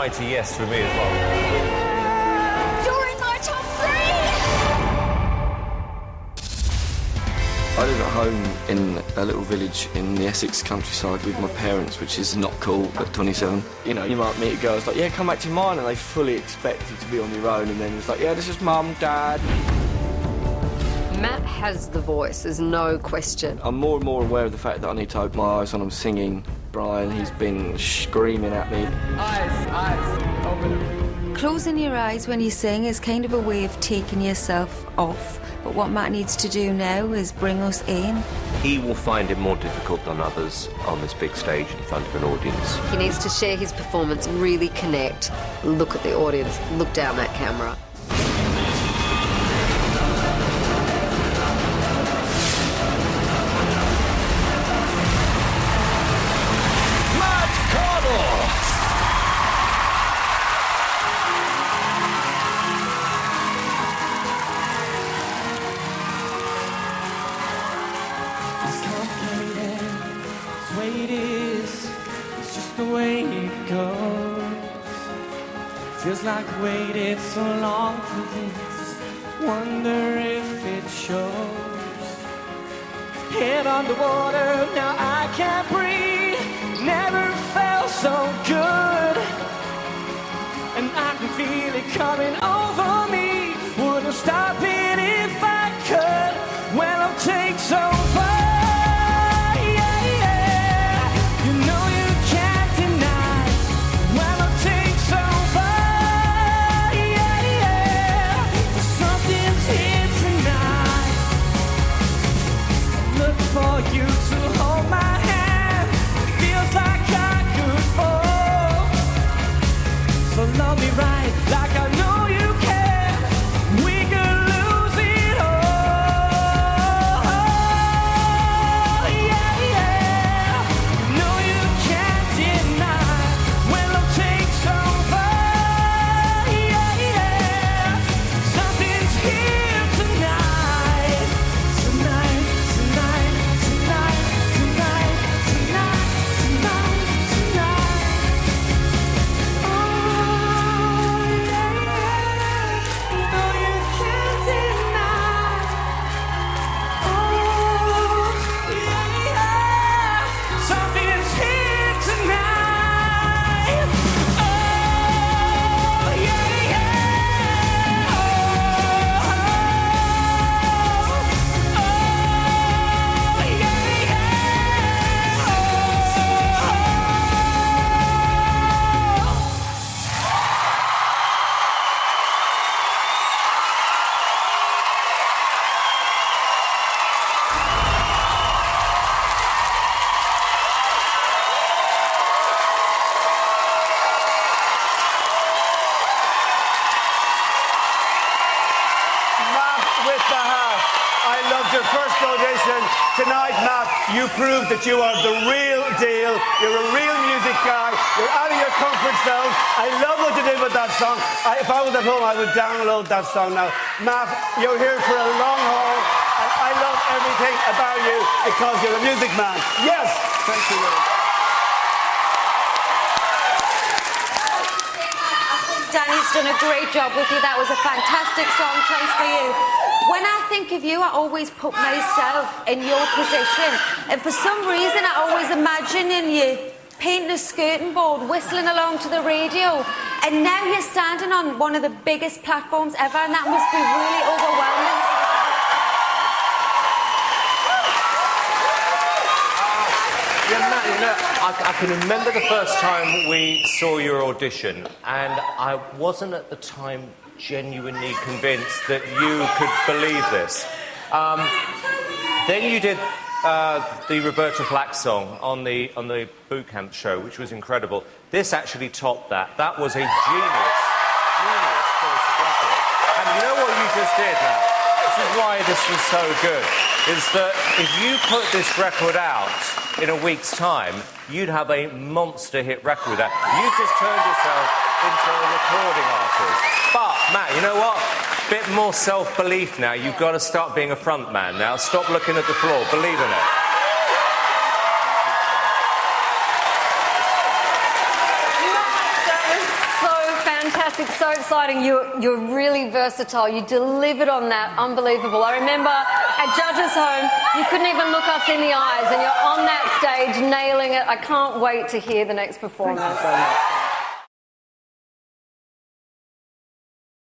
mighty yes from me as well. You're in my top 3! I live at home in a little village in the Essex countryside with my parents, which is not cool at 27. You know, you might meet a girl, it's like, yeah, come back to mine, and they fully expect you to be on your own, and then it's like, yeah, this is mum, dad. Matt has the voice, there's no question. I'm more and more aware of the fact that I need to open my eyes when I'm singing. Brian, he's been screaming at me. Eyes, open them. Closing your eyes when you sing is kind of a way of taking yourself off. But what Matt needs to do now is bring us in. He will find it more difficult than others on this big stage in front of an audience. He needs to share his performance, really connect, look at the audience, look down that camera. It's just the way it goes. Feels like I waited so long for this. Wonder if it shows. Head underwater, now I can't breathe. Never felt so good. And I can feel it coming over me. Wouldn't stop it if I could. Well, I'll take so far. For you to hold my hand, feels like I could fall. So love me right, like I know you can. We could lose it all. Yeah, yeah. No, you can't deny when love takes over. Yeah, yeah. Something's here tonight, tonight, tonight. I loved your first audition. Tonight, Matt, you proved that you are the real deal. You're a real music guy. You're out of your comfort zone. I love what you did with that song. If I was at home, I would download that song now. Matt, you're here for a long haul, and I love everything about you because you're a music man. Yes! Thank you, Will. Danny's done a great job with you. That was a fantastic song choice for you. When I think of you, I always put myself in your position. And for some reason, I always imagining you painting a skirting board, whistling along to the radio. And now you're standing on one of the biggest platforms ever, and that must be really overwhelming. Yeah, Matt, you know, I can remember the first time we saw your audition, and I wasn't at the time genuinely convinced that you could believe this. Then you did the Roberta Flack song on the boot camp show, which was incredible. This actually topped that. That was a genius choice of record. And you know what you just did, Matt? This is why this was so good, is that if you put this record out in a week's time, you'd have a monster hit record with that. You've just turned yourself into a recording artist. But, Matt, you know what? Bit more self-belief now. You've got to start being a front man now. Stop looking at the floor. Believe in it. That was so so exciting. You're really versatile. You delivered on that. Unbelievable. I remember at Judges Home, you couldn't even look us in the eyes, and you're on that stage nailing it. I can't wait to hear the next performance. Thank you so much.